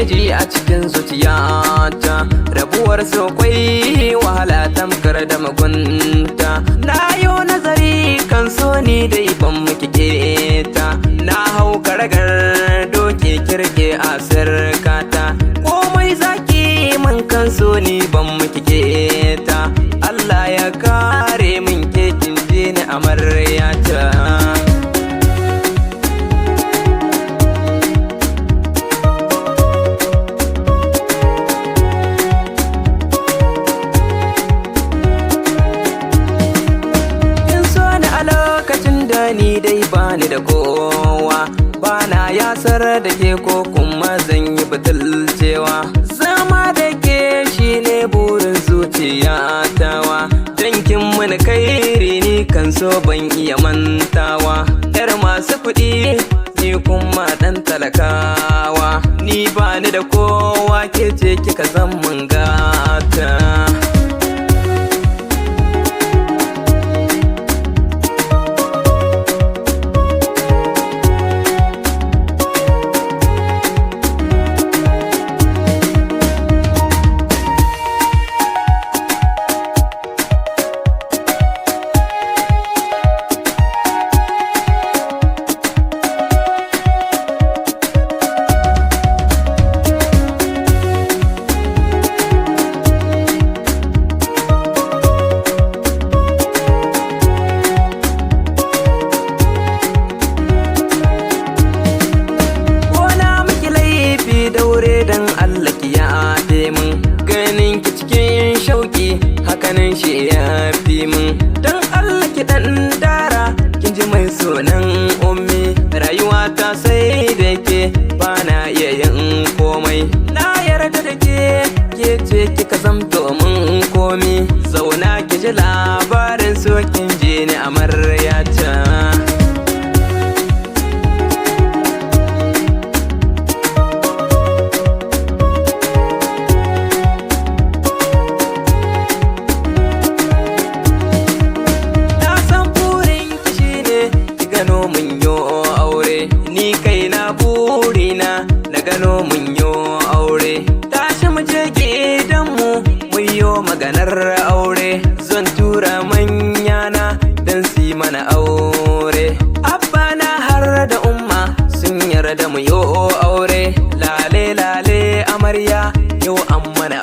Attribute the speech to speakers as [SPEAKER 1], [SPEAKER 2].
[SPEAKER 1] ji a cikin zuciyata, rabuwar so kwai wahala tamkar da mugunta. Na yo nazari kan so ni dai ban miki keta, na hau karagar doke kirke a sirkata. Komai zaki man kan so ni ban miki keta, Allah ya kare min kekin je ni amaryata. Ni dai bani da kowa, bana yasar da ke ko kuma zan yi butulcewa. Zama da ke shine burin zuciyatawa, dankin mun kairi ni kan so ban iya mantawa. Yar masu kuɗi ni kuma ɗan talakawa, ni bani da kowa ke ce kika zan mun gata. Daure dan Allah ki yafe min, ganin ki cikin shauki hakanan shi ya fi min. Dan Allah ki dan dara kin ji mai sunan ummi, rayuwa ta sai da ke bana iya yin komai. Na yarda da ke ce kika zamto min komi, zauna ki ji labarin so kin je ni amaryata. Gano mun yo aure, ni kaina burina na gano mun yo aure. Tashi mu je gidanmu mun yo maganar aure, zan tura manyana dan su yi mana aure. Abba na har da umma sun yarda mu yo aure, lale lale amarya yau an mana